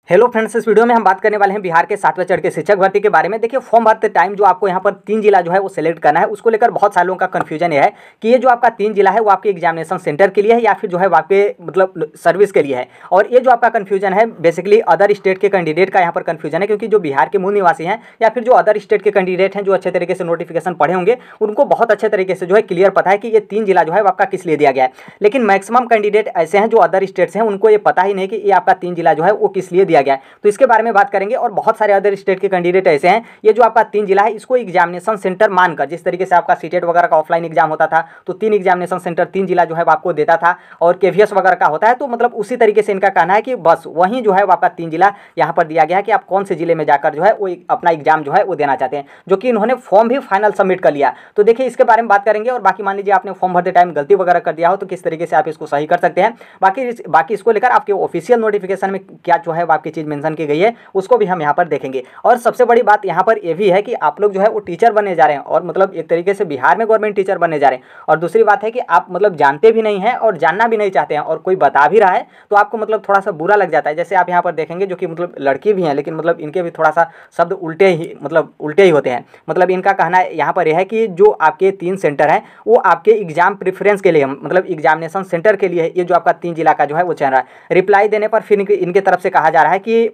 Hello friends, इस video में हम बात करने वाले हैं बिहार के 7वें चरण के शिक्षक भर्ती के बारे में। देखिए, फॉर्म भरते टाइम जो आपको यहाँ पर 3 जिला जो है वो सिलेक्ट करना है, उसको लेकर बहुत सारे लोगों का कन्फ्यूजन ये है कि ये जो आपका 3 जिला है वो आपके एग्जामिनेशन सेंटर के लिए है या फिर जो है आपके मतलब सर्विस के लिए है। और ये जो आपका कन्फ्यूजन है बेसिकली अदर स्टेट के कैंडिडेट का यहाँ पर कन्फ्यूजन है, क्योंकि जो बिहार के मूल निवासी हैं या फिर जो अदर स्टेट के कैंडिडेट हैं जो अच्छे तरीके से नोटिफिकेशन पढ़े होंगे, उनको बहुत अच्छे तरीके से जो है क्लियर पता है कि ये 3 जिला जो है आपका किस लिए दिया गया है। लेकिन मैक्सिमम कैंडिडेट ऐसे हैं जो अदर स्टेट्स हैं, उनको ये पता ही नहीं कि ये आपका 3 जिला जो है वो किस लिए दिया गया है। तो इसके में बात करेंगे। और बहुत सारे अदर स्टेट के कैंडिडेट ऐसे हैं, ये जो आपका 3 जिला है इसको एग्जामिनेशन सेंटर मानकर, जिस तरीके से आपका सीटेट वगैरह का ऑफलाइन एग्जाम होता था तो 3 एग्जामिनेशन सेंटर 3 जिला जो है आपको देता था, और केवीएस वगैरह का होता है, तो मतलब उसी तरीके से इनका कहना है कि बस वहीं जो है आपका 3 जिला यहाँ पर दिया गया है कि आप कौन से जिले में जाकर जो है वो अपना एग्जाम जो है वो देना चाहते हैं, जो कि इन्होंने फॉर्म भी फाइनल सबमिट कर लिया। तो देखिए, इसके बारे में बात करेंगे। और बाकी मान लीजिए आपने फॉर्म भरते टाइम गलती वगैरह कर दिया हो तो किस तरीके से आप इसको सही कर सकते हैं। बाकी इसको लेकर आपके ऑफिशियल नोटिफिकेशन में क्या जो है आपकी चीज़ मेंशन की गई है उसको भी हम यहाँ पर देखेंगे। और सबसे बड़ी बात यहाँ पर यह भी है कि आप लोग जो है वो टीचर बनने जा रहे हैं, और मतलब एक तरीके से बिहार में गवर्नमेंट टीचर बनने जा रहे हैं। और दूसरी बात है कि आप मतलब जानते भी नहीं हैं और जानना भी नहीं चाहते हैं, और कोई बता भी रहा है तो आपको मतलब थोड़ा सा बुरा लग जाता है। जैसे आप यहाँ पर देखेंगे जो कि मतलब लड़की भी हैं, लेकिन मतलब इनके भी थोड़ा सा शब्द उल्टे ही होते हैं। मतलब इनका कहना यहाँ पर यह है कि जो आपके 3 सेंटर हैं वो आपके एग्जाम प्रेफरेंस के लिए, मतलब एग्जामिनेशन सेंटर के लिए ये जो आपका 3 जिला का जो है वो चल रहा है। रिप्लाई देने पर फिर इनके तरफ से कहा जा रहा है कि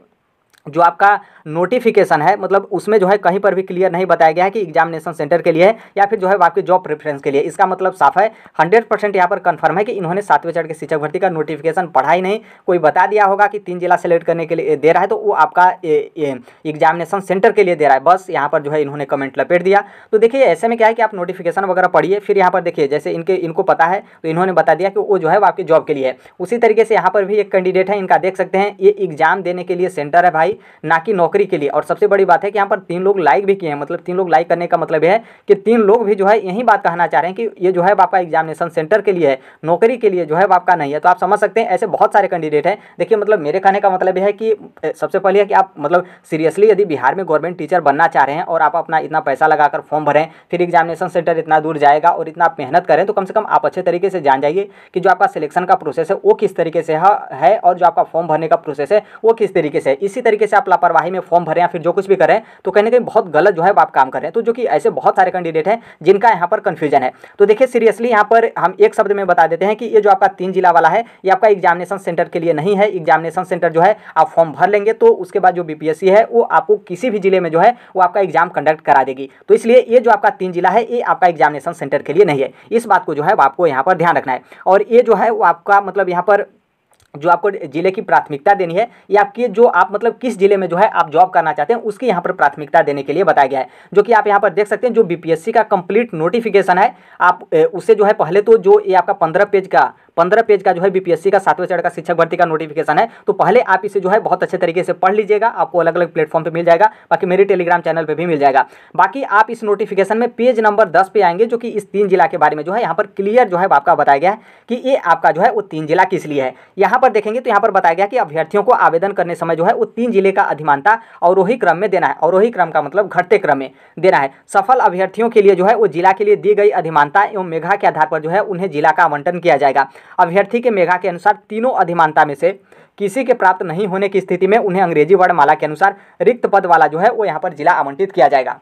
जो आपका नोटिफिकेशन है मतलब उसमें जो है कहीं पर भी क्लियर नहीं बताया गया है कि एग्जामिनेशन सेंटर के लिए है या फिर जो है आपके जॉब प्रेफरेंस के लिए। इसका मतलब साफ है, 100% यहाँ पर कंफर्म है कि इन्होंने 7वें चरण के शिक्षक भर्ती का नोटिफिकेशन पढ़ा ही नहीं। कोई बता दिया होगा कि 3 जिला सेलेक्ट करने के लिए दे रहा है तो वो आपका एग्जामिनेशन सेंटर के लिए दे रहा है, बस यहाँ पर जो है इन्होंने कमेंट लपेट दिया। तो देखिए, ऐसे में क्या है कि आप नोटिफिकेशन वगैरह पढ़िए, फिर यहाँ पर देखिए जैसे इनको पता है तो इन्होंने बता दिया कि वो जो है वो आपके जॉब के लिए है। उसी तरीके से यहाँ पर भी एक कैंडिडेट है, इनका देख सकते हैं, ये एग्जाम देने के लिए सेंटर है भाई, ना कि नौकरी के लिए। और सबसे बड़ी बात है कि यहाँ पर 3 लोग लाइक भी किए हैं। मतलब 3 लोग लाइक करने का मतलब यह है कि 3 लोग भी जो है यही बात कहना चाह रहे हैं कि ये जो है आपका एग्जामिनेशन सेंटर के लिए है, नौकरी के लिए जो है आपका नहीं है। तो आप समझ सकते हैं ऐसे बहुत सारे कैंडिडेट हैं। देखिए, मतलब मेरे कहने का मतलब यह है कि सबसे पहले है कि आप मतलब सीरियसली यदि बिहार में गवर्नमेंट टीचर बनना चाह रहे हैं और आप अपना इतना पैसा लगाकर फॉर्म भरें, फिर एग्जामिनेशन सेंटर इतना दूर जाएगा और इतना आप मेहनत करें, तो कम से कम आप अच्छे तरीके से जान जाइए कि जो आपका सिलेक्शन का प्रोसेस है वो किस तरीके से है और जो आपका फॉर्म भरने का प्रोसेस है वो किस तरीके से है। इसी तरीके से आप लापरवाही में फॉर्म भरें या फिर जो कुछ भी करें तो कहीं ना कहीं बहुत गलत जो है आप काम कर रहे हैं। तो जो कि ऐसे बहुत सारे कैंडिडेट हैं जिनका यहाँ पर कंफ्यूजन है। तो देखिए, सीरियसली यहाँ पर हम एक शब्द में बता देते हैं कि ये जो आपका 3 जिला वाला है ये आपका एग्जामिनेशन सेंटर के लिए नहीं है। एग्जामिनेशन सेंटर जो है आप फॉर्म भर लेंगे तो उसके बाद जो बीपीएससी है वो आपको किसी भी जिले में जो है वो आपका एग्जाम कंडक्ट करा देगी। तो इसलिए ये जो आपका 3 जिला है ये आपका एग्जामिनेशन सेंटर के लिए नहीं है। इस बात को जो है आपको यहाँ पर ध्यान रखना है। और ये जो है वो आपका मतलब यहाँ पर जो आपको जिले की प्राथमिकता देनी है या आपकी जो आप मतलब किस जिले में जो है आप जॉब करना चाहते हैं उसकी यहाँ पर प्राथमिकता देने के लिए बताया गया है। जो कि आप यहाँ पर देख सकते हैं, जो बीपीएससी का कंप्लीट नोटिफिकेशन है आप उससे जो है पहले तो जो ये आपका 15 पेज का जो है बीपीएससी का 7वें चरण का शिक्षक भर्ती का नोटिफिकेशन है, तो पहले आप इसे जो है बहुत अच्छे तरीके से पढ़ लीजिएगा। आपको अलग अलग प्लेटफॉर्म पे मिल जाएगा, बाकी मेरे टेलीग्राम चैनल पे भी मिल जाएगा। बाकी आप इस नोटिफिकेशन में पेज नंबर 10 पे आएंगे, जो कि इस 3 जिला के बारे में जो है यहाँ पर क्लियर जो है आपका बताया गया है कि ये आपका जो है वो 3 जिला किस लिए है। यहाँ पर देखेंगे तो यहाँ पर बताया गया कि अभ्यर्थियों को आवेदन करने समय जो है वो 3 जिले का अधिमानता अवरोही क्रम में देना है। अवरोही क्रम का मतलब घटते क्रम में देना है। सफल अभ्यर्थियों के लिए जो है वो जिला के लिए दी गई अधिमानता एवं मेधा के आधार पर जो है उन्हें जिला का आवंटन किया जाएगा। अभ्यर्थी के मेधा के अनुसार तीनों अधिमानता में से किसी के प्राप्त नहीं होने की स्थिति में उन्हें अंग्रेजी वर्णमाला के अनुसार रिक्त पद वाला जो है वो यहाँ पर जिला आवंटित किया जाएगा।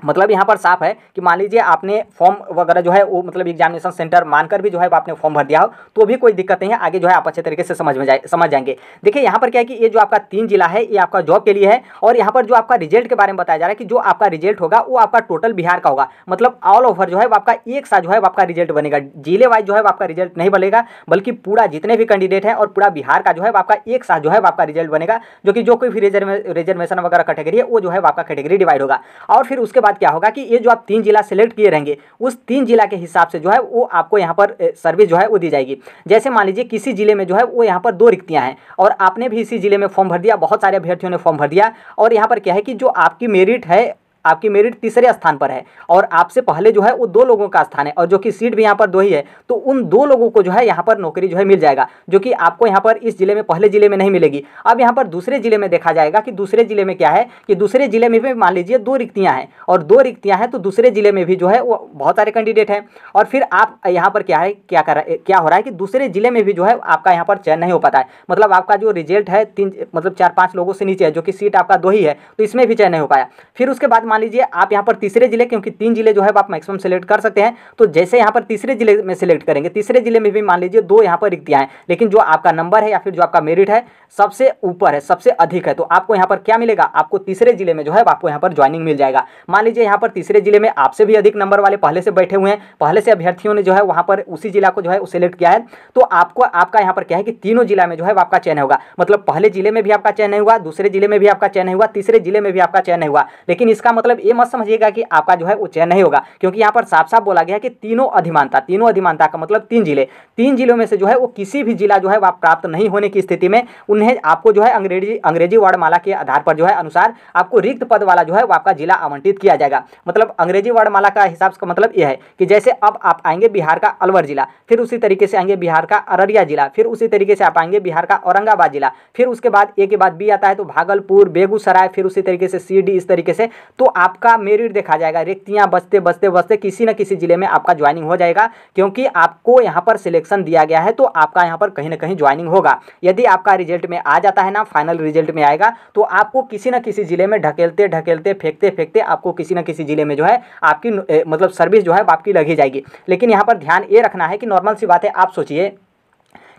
मतलब यहाँ पर साफ है कि मान लीजिए आपने फॉर्म वगैरह जो है वो मतलब एग्जामिनेशन सेंटर मानकर भी जो है आपने फॉर्म भर दिया हो तो भी कोई दिक्कत नहीं है, आगे जो है आप अच्छे तरीके से समझ जाएंगे। देखिए, यहाँ पर क्या है कि ये जो आपका 3 जिला है ये आपका जॉब के लिए है। और यहाँ पर जो आपका रिजल्ट के बारे में बताया जा रहा है कि जो आपका रिजल्ट होगा वो आपका टोटल बिहार का होगा। मतलब ऑल ओवर जो है वो आपका एक साथ जो है आपका रिजल्ट बनेगा। जिले वाइज जो है आपका रिजल्ट नहीं बनेगा, बल्कि पूरा जितने भी कैंडिडेट हैं और पूरा बिहार का जो है आपका एक साथ जो है आपका रिजल्ट बनेगा। जो कि जो कोई भी रिजर्वेशन वगैरह कैटेगरी है वो जो है आपका कैटेगरी डिवाइड होगा। और फिर उसके बाद क्या होगा कि ये जो आप 3 जिला सेलेक्ट किए रहेंगे उस 3 जिला के हिसाब से जो है वो आपको यहाँ पर सर्विस जो है वो दी जाएगी। जैसे मान लीजिए किसी जिले में जो है वो यहाँ पर 2 रिक्तियाँ हैं और आपने भी इसी जिले में फॉर्म भर दिया, बहुत सारे अभ्यर्थियों ने फॉर्म भर दिया, और यहाँ पर क्या है कि जो आपकी मेरिट है आपकी मेरिट तीसरे स्थान पर है और आपसे पहले जो है वो 2 लोगों का स्थान है और जो कि सीट भी यहाँ पर 2 ही है, तो उन 2 लोगों को जो है यहाँ पर नौकरी जो है मिल जाएगा, जो कि आपको यहाँ पर इस जिले में पहले जिले में नहीं मिलेगी। अब यहाँ पर दूसरे जिले में देखा जाएगा कि दूसरे जिले में क्या है कि दूसरे जिले में भी मान लीजिए 2 रिक्तियाँ हैं और 2 रिक्तियाँ हैं, तो दूसरे जिले में भी जो है वो बहुत सारे कैंडिडेट हैं और फिर आप यहाँ पर क्या हो रहा है कि दूसरे जिले में भी जो है आपका यहाँ पर चयन नहीं हो पाता है। मतलब आपका जो रिजल्ट है 4-5 लोगों से नीचे है, जो कि सीट आपका 2 ही है, तो इसमें भी चयन नहीं हो पाया। फिर उसके बाद मान लीजिए आप यहाँ पर तीसरे जिले, क्योंकि 3 जिले जो है आप मैक्सिमम सेलेक्ट कर सकते हैं, तो जैसे यहाँ पर तीसरे जिले में सेलेक्ट करेंगे, तीसरे जिले में भी मान लीजिए 2 यहाँ पर रिक्तियाँ हैं, लेकिन जो आपका नंबर है या फिर जो आपका मेरिट है सबसे ऊपर है, सबसे अधिक है, तो आपको यहाँ पर क्या मिलेगा, आपको तीसरे जिले में जो है आपको यहाँ पर ज्वाइनिंग मिल जाएगा। मान लीजिए यहाँ पर तीसरे जिले में आपसे भी अधिक नंबर वाले पहले से बैठे हुए हैं, पहले से अभ्यर्थियों ने जो है वहाँ पर उसी जिला को जो है सिलेक्ट किया है, तो आपका यहाँ पर क्या है कि तीनों जिला में जो है आपका चयन होगा। मतलब पहले जिले में भी आपका चयन नहीं हुआ, दूसरे जिले में भी आपका चयन नहीं हुआ, तीसरे जिले में भी आपका चयन नहीं हुआ। लेकिन इसका मतलब ये मत समझिएगा कि आपका जो है वो चयन नहीं होगा, क्योंकि यहाँ पर साफ साफ बोला गया है कि तीनों अधिमानता का मतलब 3 जिलों में से जो है वो किसी भी जिला जो है वह प्राप्त नहीं होने की स्थिति में उन्हें आपको जो है अंग्रेजी वर्णमाला के आधार पर जो है अनुसार आपको रिक्त पद वाला जो है वो आपका जिला आवंटित किया जाएगा। मतलब अंग्रेजी वर्णमाला का हिसाब का मतलब यह है कि जैसे अब आप आएंगे बिहार का अलवर जिला, फिर उसी तरीके से आएंगे बिहार का अररिया जिला, फिर उसी तरीके से आप आएंगे बिहार का औरंगाबाद जिला, फिर उसके बाद ए के बाद बी आता है तो भागलपुर, बेगूसराय, फिर उसी तरीके से सी डी, इस तरीके से तो आपका मेरिट देखा जाएगा। रिक्तियां बचते किसी न किसी जिले में आपका ज्वाइनिंग हो जाएगा, क्योंकि आपको यहाँ पर सिलेक्शन दिया गया है, तो आपका यहाँ पर कहीं ना कहीं ज्वाइनिंग होगा। यदि आपका रिजल्ट में आ जाता है ना, फाइनल रिजल्ट में आएगा, तो आपको किसी न किसी जिले में ढकेलते फेंकते आपको किसी न किसी जिले में जो है आपकी मतलब सर्विस जो है आपकी लगी जाएगी। लेकिन यहाँ पर ध्यान ये रखना है कि नॉर्मल सी बात है, आप सोचिए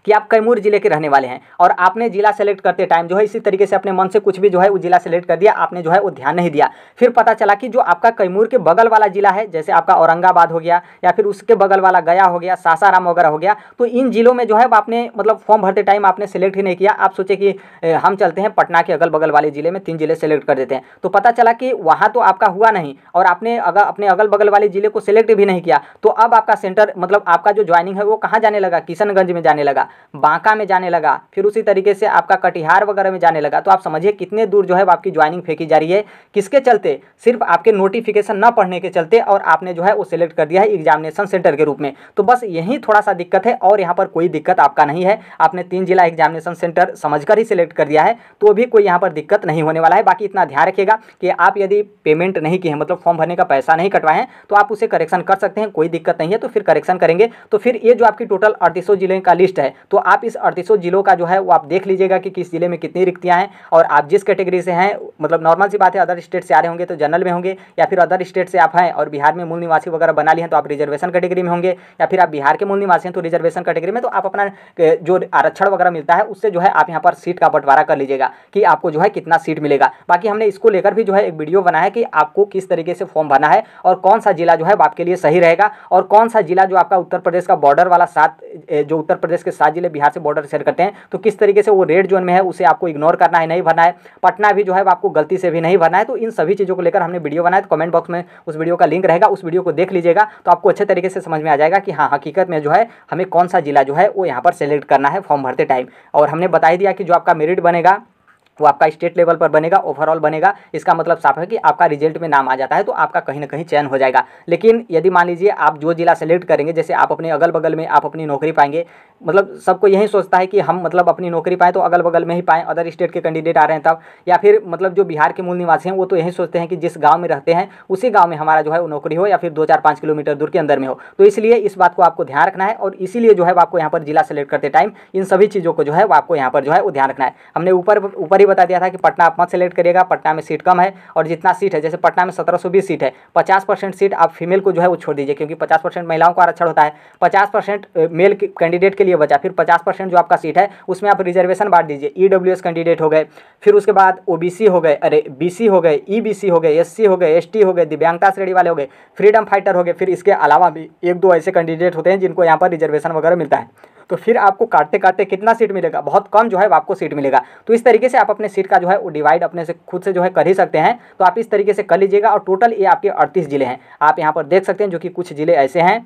कि आप कैमूर जिले के रहने वाले हैं और आपने जिला सेलेक्ट करते टाइम जो है इसी तरीके से अपने मन से कुछ भी जो है वो जिला सेलेक्ट कर दिया, आपने जो है वो ध्यान नहीं दिया। फिर पता चला कि जो आपका कैमूर के बगल वाला जिला है, जैसे आपका औरंगाबाद हो गया या फिर उसके बगल वाला गया हो गया, सासाराम वगैरह हो गया, तो इन जिलों में जो है आपने मतलब फॉर्म भरते टाइम आपने सेलेक्ट ही नहीं किया। आप सोचे कि हम चलते हैं पटना के अगल बगल वाले जिले में, 3 जिले सेलेक्ट कर देते हैं, तो पता चला कि वहाँ तो आपका हुआ नहीं और आपने अगर अपने अगल बगल वाले जिले को सिलेक्ट भी नहीं किया, तो अब आपका सेंटर मतलब आपका जो ज्वाइनिंग है वो कहाँ जाने लगा, किशनगंज में जाने लगा, बांका में जाने लगा, फिर उसी तरीके से आपका कटिहार वगैरह में जाने लगा। तो आप समझिए कितने दूर जो है आपकी ज्वाइनिंग फेंकी जा रही है, किसके चलते, सिर्फ आपके नोटिफिकेशन न पढ़ने के चलते, और आपने जो है वो सिलेक्ट कर दिया है एग्जामिनेशन सेंटर के रूप में। तो बस यही थोड़ा सा दिक्कत है और यहाँ पर कोई दिक्कत आपका नहीं है। आपने 3 जिला एग्जामिनेशन सेंटर समझकर ही सिलेक्ट कर दिया है, तो भी कोई यहाँ पर दिक्कत नहीं होने वाला है। बाकी इतना ध्यान रखिएगा कि आप यदि पेमेंट नहीं किए हैं, मतलब फॉर्म भरने का पैसा नहीं कटवाए हैं, तो आप उसे करेक्शन कर सकते हैं, कोई दिक्कत नहीं है। तो फिर करेक्शन करेंगे तो फिर ये जो आपकी टोटल 3800 जिले का लिस्ट है, तो आप इस 3800 जिलों का जो है वो आप देख लीजिएगा कि किस जिले में कितनी रिक्तियां हैं और आप जिस कैटेगरी से हैं, मतलब नॉर्मल सी बात है, अदर स्टेट से आ रहे होंगे तो जनरल में होंगे, या फिर अदर स्टेट से आप हैं और बिहार में मूल निवासी वगैरह बना लिए हैं तो आप रिजर्वेशन कैटेगरी में होंगे, या फिर आप बिहार के मूल निवासी हैं तो रिजर्वेशन कैटेगरी में। तो आप अपना जो आरक्षण वगैरह मिलता है उससे जो है आप यहाँ पर सीट का बंटवारा कर लीजिएगा कि आपको जो है कितना सीट मिलेगा। बाकी हमने इसको लेकर भी जो है एक वीडियो बनाया है कि आपको किस तरीके से फॉर्म भरना है और कौन सा जिला जो है आपके लिए सही रहेगा और कौन सा जिला जो आपका उत्तर प्रदेश का बॉर्डर वाला जो उत्तर प्रदेश के 7 जिले बिहार से बॉर्डर शेयर करते हैं, तो किस तरीके से वो रेड जोन में है उसे आपको इग्नोर करना है, नहीं भरना है। पटना भी जो है आपको गलती से भी नहीं भरना है। तो इन सभी चीज़ों को लेकर हमने वीडियो बनाया, तो कमेंट बॉक्स में उस वीडियो का लिंक रहेगा, उस वीडियो को देख लीजिएगा तो आपको अच्छे तरीके से समझ में आ जाएगा कि हाँ हकीकत में जो है हमें कौन सा जिला जो है वो यहाँ पर सेलेक्ट करना है फॉर्म भरते टाइम। और हमने बता ही दिया कि जो आपका मेरिट बनेगा वो आपका स्टेट लेवल पर बनेगा, ओवरऑल बनेगा। इसका मतलब साफ है कि आपका रिजल्ट में नाम आ जाता है तो आपका कहीं ना कहीं चयन हो जाएगा। लेकिन यदि मान लीजिए आप जो जिला सेलेक्ट करेंगे, जैसे आप अपने अगल बगल में आप अपनी नौकरी पाएंगे, मतलब सबको यही सोचता है कि हम मतलब अपनी नौकरी पाएँ तो अगल बगल में ही पाएँ, अदर स्टेट के कैंडिडेट आ रहे हैं तब, या फिर मतलब जो बिहार के मूल निवासी हैं वो तो यही सोचते हैं कि जिस गाँव में रहते हैं उसी गाँव में हमारा जो है वो नौकरी हो, या फिर 2-4-5 किलोमीटर दूर के अंदर में हो। तो इसलिए इस बात को आपको ध्यान रखना है और इसीलिए जो है आपको यहाँ पर जिला सेलेक्ट करते टाइम इन सभी चीज़ों को जो है वो आपको यहाँ पर जो है वो ध्यान रखना है। हमने ऊपर ही बता दिया था कि पटना आप मत सेलेक्ट करिएगा, पटना में सीट कम है और जितना सीट है, जैसे पटना में 1720 सीट है, 50% सीट आप फीमेल को जो है वो छोड़ दीजिए, क्योंकि 50% महिलाओं का आरक्षण होता है, 50% मेल कैंडिडेट के लिए बचा, फिर 50% जो आपका सीट है उसमें आप रिजर्वेशन बांट दीजिए। EWS कैंडिडेट हो गए, फिर उसके बाद OBC हो गए, अरे BC हो गए, EBC हो गए, SC हो गए, ST हो गए, दिव्यांगता श्रेणी वाले हो गए, फ्रीडम फाइटर हो गए। फिर इसके अलावा भी 1-2 ऐसे कैंडिडेट होते हैं जिनको यहाँ पर रिजर्वेशन वगैरह मिलता है। तो फिर आपको काटते काटते कितना सीट मिलेगा, बहुत कम जो है आपको सीट मिलेगा। तो इस तरीके से आप अपने सीट का जो है वो डिवाइड अपने से खुद से जो है कर ही सकते हैं। तो आप इस तरीके से कर लीजिएगा और टोटल ये आपके 38 जिले हैं, आप यहाँ पर देख सकते हैं, जो कि कुछ जिले ऐसे हैं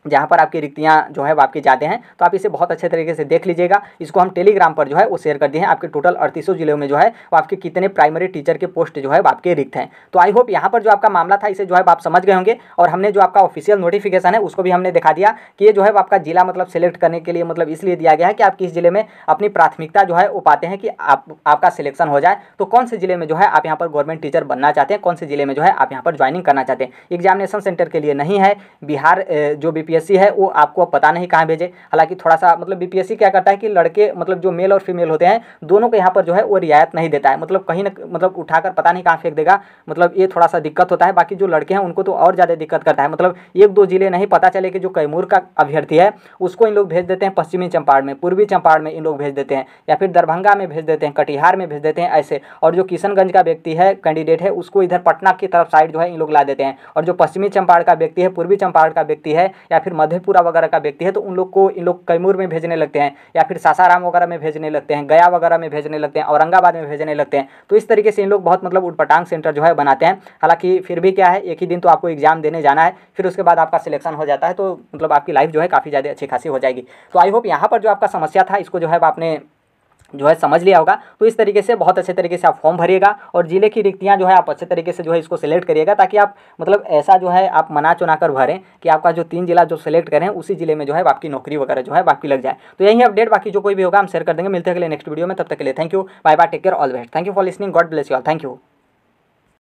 जहाँ पर आपकी रिक्तियाँ जो है वो आपकी ज़्यादा हैं, तो आप इसे बहुत अच्छे तरीके से देख लीजिएगा। इसको हम टेलीग्राम पर जो है वो शेयर कर दिए हैं। आपके टोटल 38 जिलों में जो है वो आपके कितने प्राइमरी टीचर के पोस्ट जो है वो आपके रिक्त हैं। तो आई होप यहाँ पर जो आपका मामला था इसे जो है आप समझ गए होंगे, और हमने जो आपका ऑफिशियल नोटिफिकेशन है उसको भी हमने दिखा दिया कि ये जो है वो आपका जिला मतलब सेलेक्ट करने के लिए मतलब इसलिए दिया गया है कि आप किस जिले में अपनी प्राथमिकता जो है वो पाते हैं कि आपका सिलेक्शन हो जाए, तो कौन से जिले में जो है आप यहाँ पर गवर्नमेंट टीचर बनना चाहते हैं, कौन से जिले में जो है आप यहाँ पर ज्वाइनिंग करना चाहते हैं। एग्जामिनेशन सेंटर के लिए नहीं है। बिहार जो बीपीएससी है वो आपको पता नहीं कहाँ भेजे। हालांकि थोड़ा सा मतलब बीपीएससी क्या करता है कि लड़के मतलब जो मेल और फीमेल होते हैं दोनों को यहाँ पर जो है वो रियायत नहीं देता है, मतलब कहीं ना मतलब उठाकर पता नहीं कहाँ फेंक देगा, मतलब ये थोड़ा सा दिक्कत होता है। बाकी जो लड़के हैं उनको तो और ज़्यादा दिक्कत करता है, मतलब एक दो जिले नहीं, पता चले कि जो कैमूर का अभ्यर्थी है उसको इन लोग भेज देते हैं पश्चिमी चंपारण में, पूर्वी चंपारण में इन लोग भेज देते हैं, या फिर दरभंगा में भेज देते हैं, कटिहार में भेज देते हैं ऐसे। और जो किशनगंज का व्यक्ति है कैंडिडेट है उसको इधर पटना की तरफ साइड जो है इन लोग ला देते हैं। और जो पश्चिमी चंपारण का व्यक्ति है, पूर्वी चंपारण का व्यक्ति है, या फिर मधेपुरा वगैरह का व्यक्ति है तो उन लोग को इन लोग कैमूर में भेजने लगते हैं, या फिर सासाराम वगैरह में भेजने लगते हैं, गया वगैरह में भेजने लगते हैं, औरंगाबाद में भेजने लगते हैं। तो इस तरीके से इन लोग बहुत मतलब उटपटांग सेंटर जो है बनाते हैं। हालांकि फिर भी क्या है, एक ही दिन तो आपको एग्जाम देने जाना है, फिर उसके बाद आपका सिलेक्शन हो जाता है, तो मतलब आपकी लाइफ जो है काफ़ी ज़्यादा अच्छी खासी हो जाएगी। तो आई होप यहाँ पर जो आपका समस्या था इसको जो है आपने जो है समझ लिया होगा। तो इस तरीके से बहुत अच्छे तरीके से आप फॉर्म भरिएगा और जिले की रिक्तियां जो है आप अच्छे तरीके से जो है इसको सिलेक्ट करिएगा, ताकि आप मतलब ऐसा जो है आप मना चुना कर भरें कि आपका जो 3 जिला जो सिलेक्ट करें उसी जिले में जो है आपकी नौकरी वगैरह जो है आपकी लग जाए। तो यही अपडेट, बाकी जो कोई भी होगा हम शेयर कर देंगे। मिलते हैं अगले नेक्स्ट वीडियो में, तब तक के लिए thank you, bye bye, take care, all the best, thank you for listening, God bless you all, thank you.